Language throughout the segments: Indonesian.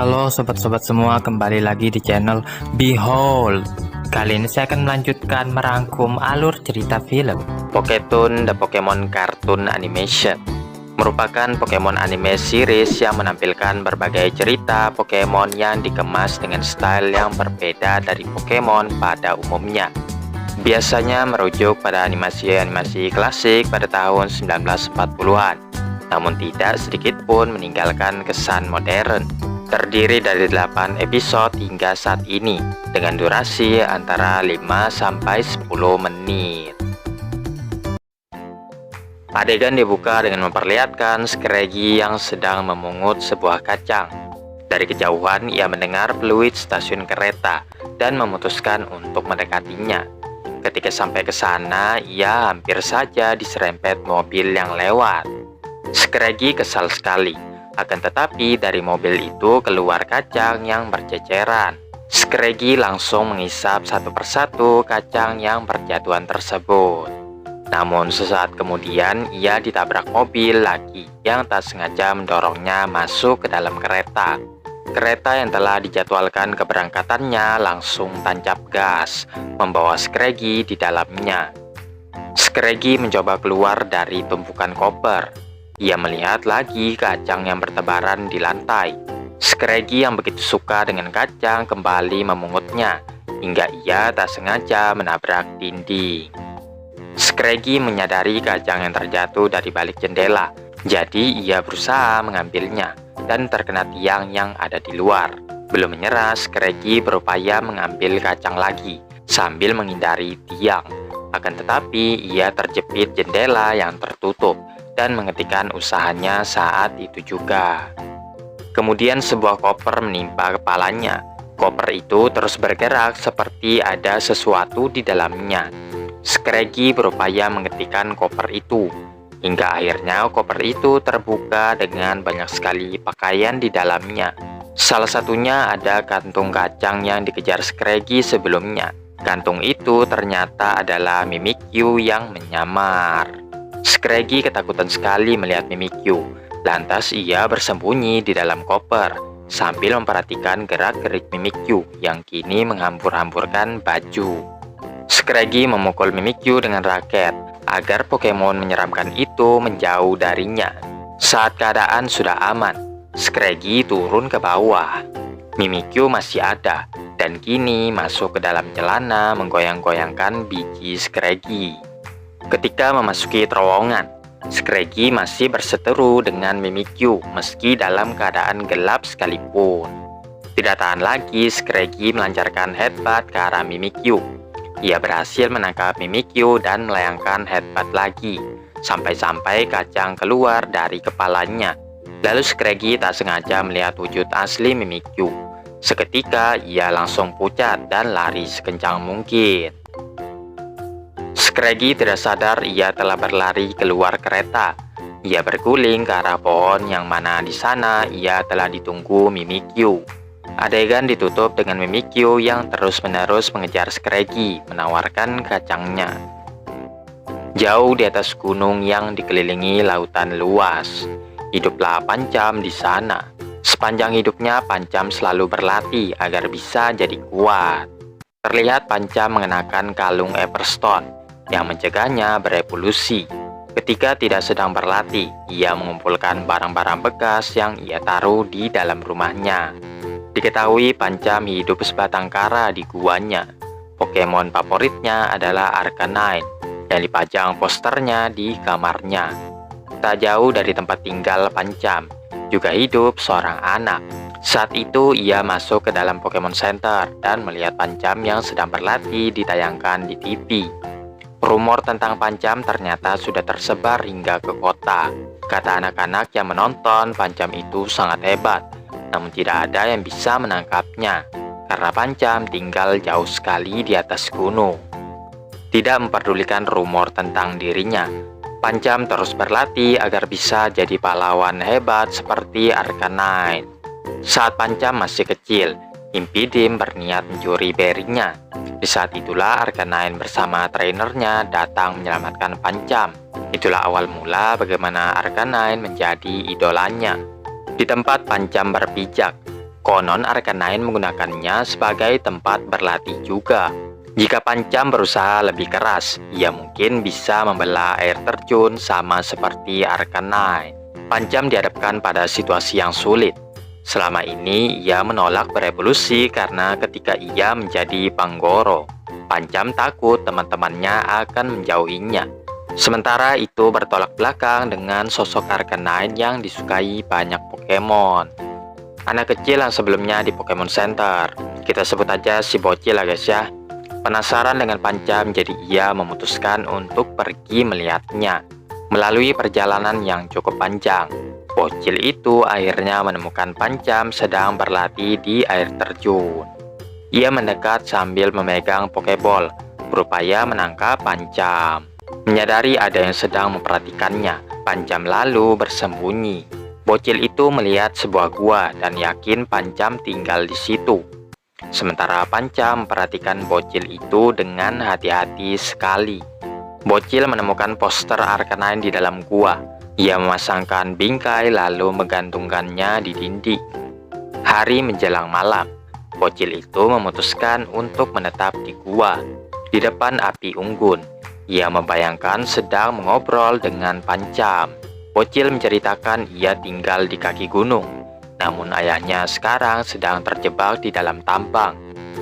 Halo sobat-sobat semua, kembali lagi di channel Behold. Kali ini saya akan melanjutkan merangkum alur cerita film Poketoon The Pokemon Cartoon Animation. Merupakan Pokemon anime series yang menampilkan berbagai cerita Pokemon yang dikemas dengan style yang berbeda dari Pokemon pada umumnya. Biasanya merujuk pada animasi-animasi klasik pada tahun 1940-an, namun tidak sedikit pun meninggalkan kesan modern. Terdiri dari 8 episode hingga saat ini dengan durasi antara 5-10 menit. Adegan dibuka dengan memperlihatkan Scraggy yang sedang memungut sebuah kacang. Dari kejauhan ia mendengar peluit stasiun kereta dan memutuskan untuk mendekatinya. Ketika sampai ke sana, ia hampir saja diserempet mobil yang lewat. Scraggy kesal sekali. Akan tetapi dari mobil itu keluar kacang yang berceceran. Scraggy langsung mengisap satu persatu kacang yang berjatuhan tersebut. Namun sesaat kemudian ia ditabrak mobil lagi yang tak sengaja mendorongnya masuk ke dalam kereta. Kereta yang telah dijadwalkan keberangkatannya langsung tancap gas, membawa Scraggy di dalamnya. Scraggy mencoba keluar dari tumpukan koper. Ia melihat lagi kacang yang bertebaran di lantai. Scraggy yang begitu suka dengan kacang kembali memungutnya, hingga ia tak sengaja menabrak dinding. Scraggy menyadari kacang yang terjatuh dari balik jendela, jadi ia berusaha mengambilnya dan terkena tiang yang ada di luar. Belum menyerah, Scraggy berupaya mengambil kacang lagi sambil menghindari tiang. Akan tetapi ia terjepit jendela yang tertutup dan menghentikan usahanya saat itu juga. Kemudian sebuah koper menimpa kepalanya. Koper itu terus bergerak seperti ada sesuatu di dalamnya. Scraggy berupaya menghentikan koper itu, hingga akhirnya koper itu terbuka dengan banyak sekali pakaian di dalamnya. Salah satunya ada kantung kacang yang dikejar Scraggy sebelumnya. Kantung itu ternyata adalah Mimikyu yang menyamar. Scraggy ketakutan sekali melihat Mimikyu. Lantas ia bersembunyi di dalam koper sambil memperhatikan gerak-gerik Mimikyu yang kini menghambur-hamburkan baju. Scraggy memukul Mimikyu dengan raket agar Pokemon menyeramkan itu menjauh darinya. Saat keadaan sudah aman, Scraggy turun ke bawah. Mimikyu masih ada dan kini masuk ke dalam celana menggoyang-goyangkan biji Scraggy. Ketika memasuki terowongan, Scraggy masih berseteru dengan Mimikyu meski dalam keadaan gelap sekalipun. Tidak tahan lagi, Scraggy melancarkan headbutt ke arah Mimikyu. Ia berhasil menangkap Mimikyu dan melayangkan headbutt lagi, sampai-sampai kacang keluar dari kepalanya. Lalu Scraggy tak sengaja melihat wujud asli Mimikyu. Seketika ia langsung pucat dan lari sekencang mungkin. Scraggy tidak sadar ia telah berlari keluar kereta. Ia berguling ke arah pohon yang mana di sana ia telah ditunggu Mimikyu. Adegan ditutup dengan Mimikyu yang terus-menerus mengejar Scraggy, menawarkan kacangnya. Jauh di atas gunung yang dikelilingi lautan luas, hiduplah Pancham di sana. Sepanjang hidupnya Pancham selalu berlatih agar bisa jadi kuat. Terlihat Pancham mengenakan kalung Everstone yang mencegahnya berevolusi. Ketika tidak sedang berlatih, ia mengumpulkan barang-barang bekas yang ia taruh di dalam rumahnya. Diketahui Pancham hidup sebatang kara di guanya. Pokemon favoritnya adalah Arcanine yang dipajang posternya di kamarnya. Tak jauh dari tempat tinggal Pancham juga hidup seorang anak. Saat itu ia masuk ke dalam Pokemon Center dan melihat Pancham yang sedang berlatih ditayangkan di TV. Rumor tentang Pancham ternyata sudah tersebar hingga ke kota. Kata anak-anak yang menonton, Pancham itu sangat hebat, namun tidak ada yang bisa menangkapnya, karena Pancham tinggal jauh sekali di atas gunung. Tidak memperdulikan rumor tentang dirinya, Pancham terus berlatih agar bisa jadi pahlawan hebat seperti Arcanine. Saat Pancham masih kecil, Impidim berniat mencuri berinya. Di saat itulah Arcanine bersama trainernya datang menyelamatkan Pancham. Itulah awal mula bagaimana Arcanine menjadi idolanya. Di tempat Pancham berpijak, Konon Arcanine menggunakannya sebagai tempat berlatih juga. Jika Pancham berusaha lebih keras, ia mungkin bisa membelah air terjun sama seperti Arcanine. Pancham dihadapkan pada situasi yang sulit. Selama ini ia menolak berevolusi karena ketika ia menjadi Panggoro, Pancham takut teman-temannya akan menjauhinya. Sementara itu bertolak belakang dengan sosok Arcanine yang disukai banyak Pokemon. Anak kecil yang sebelumnya di Pokemon Center, kita sebut aja si bocil lah guys ya. Penasaran dengan Pancham, jadi ia memutuskan untuk pergi melihatnya. Melalui perjalanan yang cukup panjang, bocil itu akhirnya menemukan Pancham sedang berlatih di air terjun. Ia mendekat sambil memegang Pokeball, berupaya menangkap Pancham. Menyadari ada yang sedang memperhatikannya, Pancham lalu bersembunyi. Bocil itu melihat sebuah gua dan yakin Pancham tinggal di situ. Sementara Pancham memperhatikan bocil itu dengan hati-hati sekali. Bocil menemukan poster Arcanine di dalam gua. Ia memasangkan bingkai lalu menggantungkannya di dinding. Hari menjelang malam, bocil itu memutuskan untuk menetap di gua. Di depan api unggun, ia membayangkan sedang mengobrol dengan Pancham. Bocil menceritakan ia tinggal di kaki gunung, namun ayahnya sekarang sedang terjebak di dalam tambang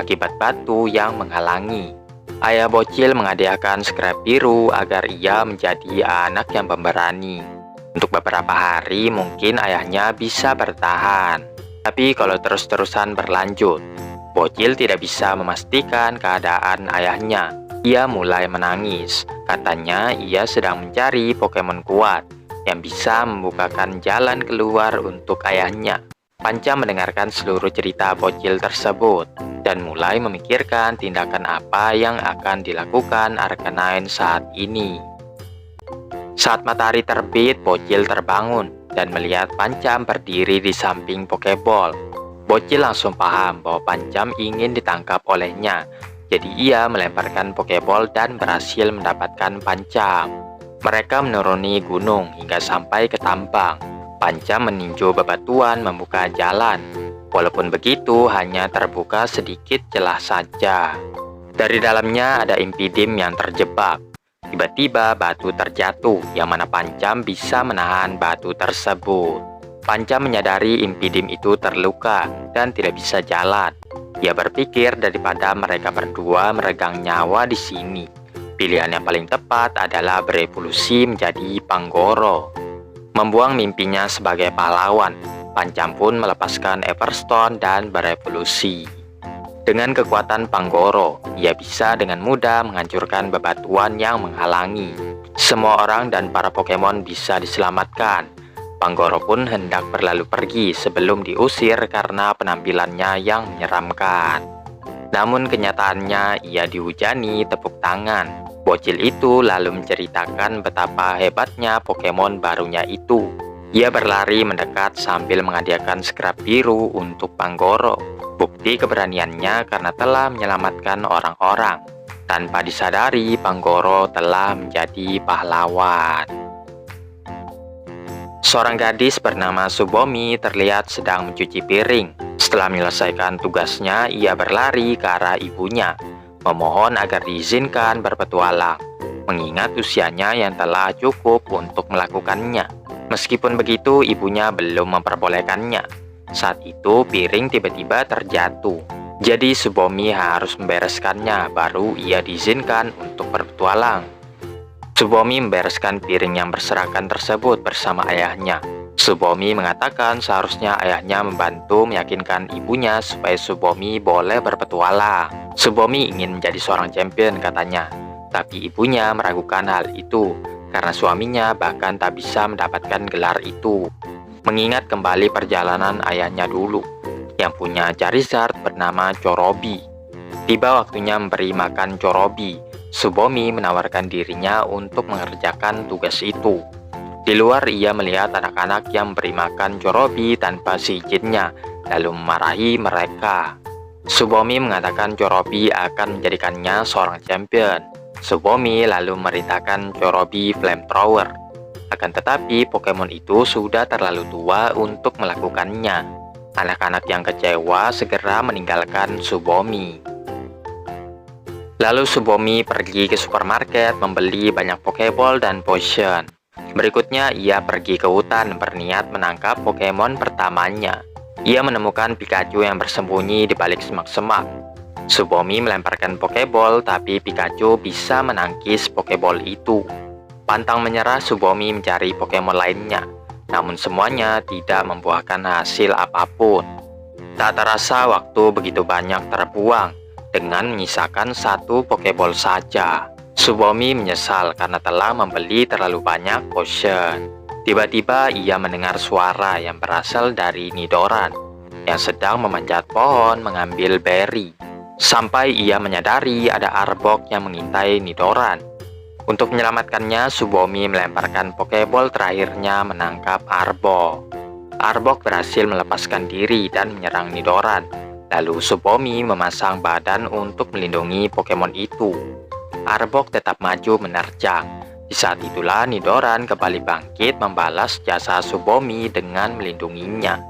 akibat batu yang menghalangi. Ayah bocil menghadiahkan scrap biru agar ia menjadi anak yang pemberani. Untuk beberapa hari mungkin ayahnya bisa bertahan, tapi kalau terus-terusan berlanjut, bocil tidak bisa memastikan keadaan ayahnya. Ia mulai menangis, katanya ia sedang mencari Pokemon kuat yang bisa membukakan jalan keluar untuk ayahnya. Pancham mendengarkan seluruh cerita bocil tersebut dan mulai memikirkan tindakan apa yang akan dilakukan Arcanine saat ini. Saat matahari terbit, bocil terbangun dan melihat Pancham berdiri di samping Pokeball. Bocil langsung paham bahwa Pancham ingin ditangkap olehnya, jadi ia melemparkan Pokeball dan berhasil mendapatkan Pancham. Mereka menuruni gunung hingga sampai ke tambang. Pancham meninjau bebatuan membuka jalan. Walaupun begitu, hanya terbuka sedikit celah saja. Dari dalamnya ada Impidim yang terjebak. Tiba-tiba batu terjatuh, yang mana Pancham bisa menahan batu tersebut. Pancham menyadari Impidim itu terluka dan tidak bisa jalan. Ia berpikir daripada mereka berdua meregang nyawa di sini, pilihan yang paling tepat adalah berevolusi menjadi Panggoro. Membuang mimpinya sebagai pahlawan, Pancham pun melepaskan Everstone dan berevolusi. Dengan kekuatan Panggoro, ia bisa dengan mudah menghancurkan bebatuan yang menghalangi. Semua orang dan para Pokemon bisa diselamatkan. Panggoro pun hendak berlalu pergi sebelum diusir karena penampilannya yang menyeramkan. Namun kenyataannya ia dihujani tepuk tangan. Bocil itu lalu menceritakan betapa hebatnya Pokemon barunya itu. Ia berlari mendekat sambil menghadiahkan scrap biru untuk Panggoro. Bukti keberaniannya karena telah menyelamatkan orang-orang. Tanpa disadari, Panggoro telah menjadi pahlawan. Seorang gadis bernama Tsubomi terlihat sedang mencuci piring. Setelah menyelesaikan tugasnya, ia berlari ke arah ibunya, memohon agar diizinkan berpetualang, mengingat usianya yang telah cukup untuk melakukannya. Meskipun begitu, ibunya belum memperbolehkannya. Saat itu, piring tiba-tiba terjatuh. Jadi Tsubomi harus membereskannya, baru ia diizinkan untuk berpetualang. Tsubomi membereskan piring yang berserakan tersebut bersama ayahnya. Tsubomi mengatakan seharusnya ayahnya membantu meyakinkan ibunya supaya Tsubomi boleh berpetualang. Tsubomi ingin menjadi seorang champion katanya, tapi ibunya meragukan hal itu karena suaminya bahkan tak bisa mendapatkan gelar itu. Mengingat kembali perjalanan ayahnya dulu yang punya Charizard bernama Corobi. Tiba waktunya memberi makan Corobi. Tsubomi menawarkan dirinya untuk mengerjakan tugas itu. Di luar ia melihat anak-anak yang memberi makan Corobi tanpa seizinnya, lalu memarahi mereka. Tsubomi mengatakan Corobi akan menjadikannya seorang champion. Tsubomi lalu memerintahkan Corobi Flamethrower. Akan tetapi Pokemon itu sudah terlalu tua untuk melakukannya. Anak-anak yang kecewa segera meninggalkan Tsubomi. Lalu Tsubomi pergi ke supermarket membeli banyak Pokeball dan potion. Berikutnya ia pergi ke hutan berniat menangkap Pokemon pertamanya. Ia menemukan Pikachu yang bersembunyi di balik semak-semak. Tsubomi melemparkan Pokeball, tapi Pikachu bisa menangkis Pokeball itu. Pantang menyerah, Tsubomi mencari Pokemon lainnya, namun semuanya tidak membuahkan hasil apapun. Tak terasa waktu begitu banyak terbuang, dengan menyisakan satu Pokeball saja. Tsubomi menyesal karena telah membeli terlalu banyak potion. Tiba-tiba ia mendengar suara yang berasal dari Nidoran yang sedang memanjat pohon mengambil berry. Sampai ia menyadari ada Arbok yang mengintai Nidoran. Untuk menyelamatkannya, Tsubomi melemparkan Pokeball terakhirnya menangkap Arbok. Arbok berhasil melepaskan diri dan menyerang Nidoran. Lalu Tsubomi memasang badan untuk melindungi Pokemon itu. Arbok tetap maju menerjang. Di saat itulah Nidoran kembali bangkit membalas jasa Tsubomi dengan melindunginya.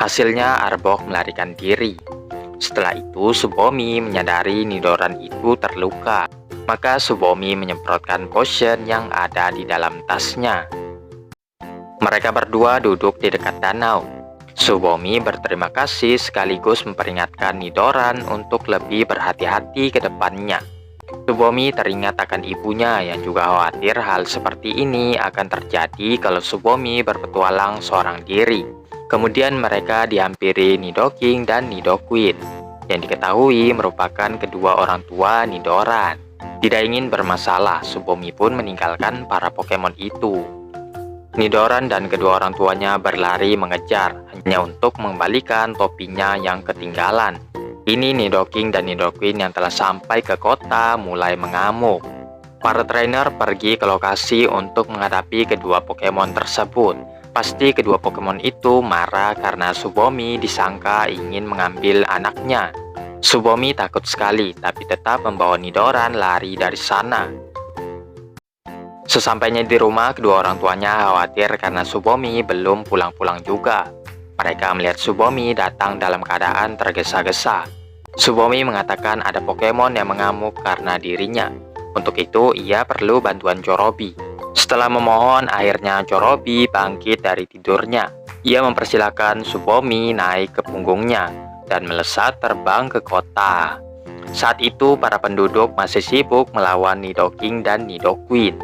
Hasilnya Arbok melarikan diri. Setelah itu Tsubomi menyadari Nidoran itu terluka. Maka Tsubomi menyemprotkan potion yang ada di dalam tasnya. Mereka berdua duduk di dekat danau. Tsubomi berterima kasih sekaligus memperingatkan Nidoran untuk lebih berhati-hati ke depannya. Tsubomi teringat akan ibunya yang juga khawatir hal seperti ini akan terjadi kalau Tsubomi berpetualang seorang diri. Kemudian mereka dihampiri Nidoking dan Nidoqueen, yang diketahui merupakan kedua orang tua Nidoran. Tidak ingin bermasalah, Tsubomi pun meninggalkan para Pokemon itu. Nidoran dan kedua orang tuanya berlari mengejar, hanya untuk mengembalikan topinya yang ketinggalan. Ini Nidoking dan Nidoqueen yang telah sampai ke kota mulai mengamuk. Para trainer pergi ke lokasi untuk menghadapi kedua Pokemon tersebut. Pasti kedua Pokemon itu marah karena Tsubomi disangka ingin mengambil anaknya. Tsubomi takut sekali, tapi tetap membawa Nidoran lari dari sana. Sesampainya di rumah, kedua orang tuanya khawatir karena Tsubomi belum pulang-pulang juga. Mereka melihat Tsubomi datang dalam keadaan tergesa-gesa. Tsubomi mengatakan ada Pokemon yang mengamuk karena dirinya. Untuk itu, ia perlu bantuan Chorobi. Setelah memohon, akhirnya Chorobi bangkit dari tidurnya. Ia mempersilahkan Tsubomi naik ke punggungnya dan melesat terbang ke kota. Saat itu, para penduduk masih sibuk melawan Nidoking dan Nidoqueen.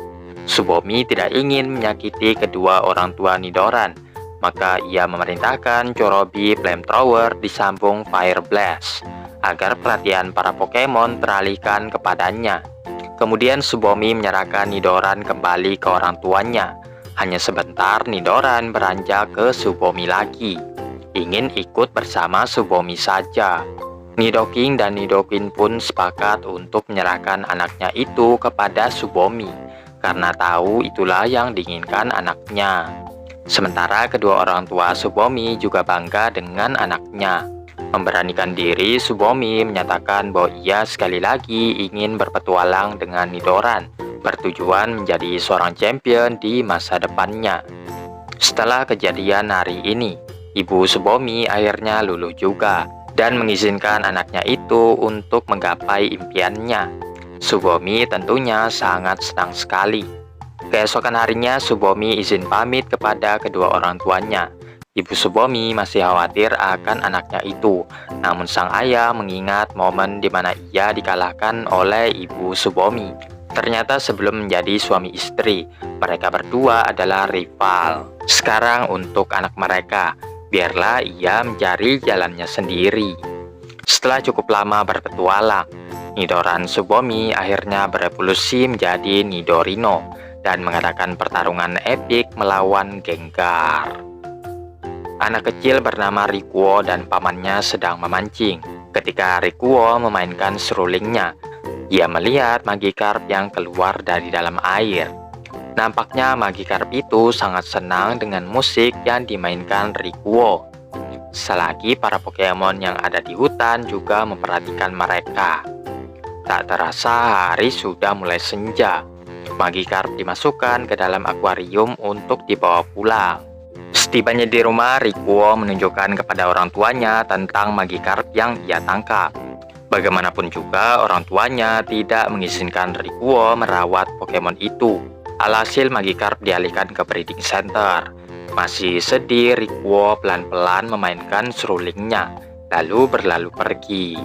Tsubomi tidak ingin menyakiti kedua orang tua Nidoran, maka ia memerintahkan Chorobi Flamethrower disambung Fire Blast, agar perhatian para Pokemon teralihkan kepadanya. Kemudian Tsubomi menyerahkan Nidoran kembali ke orang tuanya. Hanya sebentar Nidoran beranjak ke Tsubomi lagi, ingin ikut bersama Tsubomi saja. Nidoking dan Nidoqueen pun sepakat untuk menyerahkan anaknya itu kepada Tsubomi, karena tahu itulah yang diinginkan anaknya. Sementara kedua orang tua Tsubomi juga bangga dengan anaknya. Memberanikan diri, Tsubomi menyatakan bahwa ia sekali lagi ingin berpetualang dengan Nidoran, bertujuan menjadi seorang champion di masa depannya. Setelah kejadian hari ini, ibu Tsubomi akhirnya luluh juga dan mengizinkan anaknya itu untuk menggapai impiannya. Tsubomi tentunya sangat senang sekali. Keesokan harinya Tsubomi izin pamit kepada kedua orang tuanya. Ibu Tsubomi masih khawatir akan anaknya itu, namun sang ayah mengingat momen di mana ia dikalahkan oleh ibu Tsubomi. Ternyata sebelum menjadi suami istri, mereka berdua adalah rival. Sekarang untuk anak mereka, biarlah ia mencari jalannya sendiri. Setelah cukup lama berpetualang, Nidoran Tsubomi akhirnya berevolusi menjadi Nidorino dan mengadakan pertarungan epik melawan Gengar. Anak kecil bernama Rikuo dan pamannya sedang memancing. Ketika Rikuo memainkan serulingnya, ia melihat Magikarp yang keluar dari dalam air. Nampaknya Magikarp itu sangat senang dengan musik yang dimainkan Rikuo. Selagi para Pokemon yang ada di hutan juga memperhatikan mereka. Tak terasa hari sudah mulai senja. Magikarp dimasukkan ke dalam akuarium untuk dibawa pulang. Setibanya di rumah, Rikuo menunjukkan kepada orang tuanya tentang Magikarp yang ia tangkap. Bagaimanapun juga, orang tuanya tidak mengizinkan Rikuo merawat Pokemon itu. Alhasil Magikarp dialihkan ke breeding center. Masih sedih, Rikuo pelan-pelan memainkan serulingnya, lalu berlalu pergi.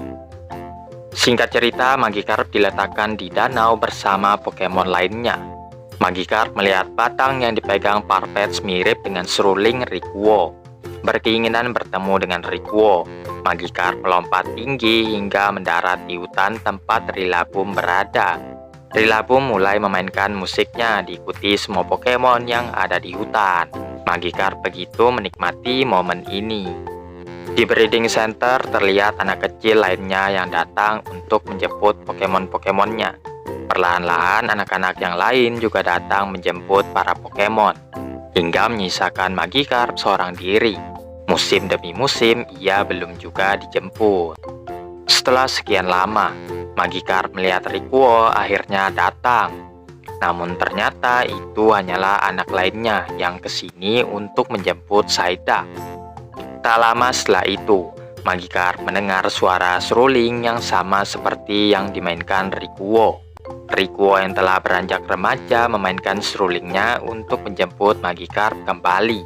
Singkat cerita, Magikarp diletakkan di danau bersama Pokemon lainnya. Magikarp melihat batang yang dipegang Farfetch'd mirip dengan seruling Rikuo. Berkeinginan bertemu dengan Rikuo, Magikarp melompat tinggi hingga mendarat di hutan tempat Rillaboom berada. Rillaboom mulai memainkan musiknya diikuti semua Pokemon yang ada di hutan. Magikarp begitu menikmati momen ini. Di breeding center terlihat anak kecil lainnya yang datang untuk menjemput Pokemon-Pokemonnya. Perlahan-lahan anak-anak yang lain juga datang menjemput para Pokemon, hingga menyisakan Magikarp seorang diri. Musim demi musim, ia belum juga dijemput. Setelah sekian lama, Magikarp melihat Rikuo akhirnya datang. Namun ternyata itu hanyalah anak lainnya yang kesini untuk menjemput Saida. Tak lama setelah itu, Magikarp mendengar suara seruling yang sama seperti yang dimainkan Rikuo. Rikuo yang telah beranjak remaja memainkan serulingnya untuk menjemput Magikarp kembali.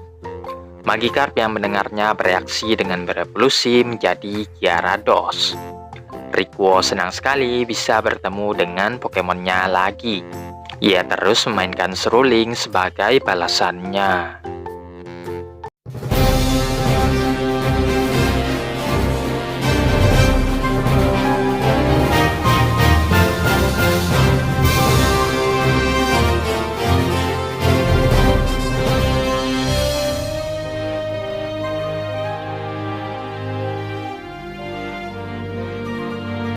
Magikarp yang mendengarnya bereaksi dengan berevolusi menjadi Gyarados. Rikuo senang sekali bisa bertemu dengan Pokemonnya lagi. Ia terus memainkan seruling sebagai balasannya.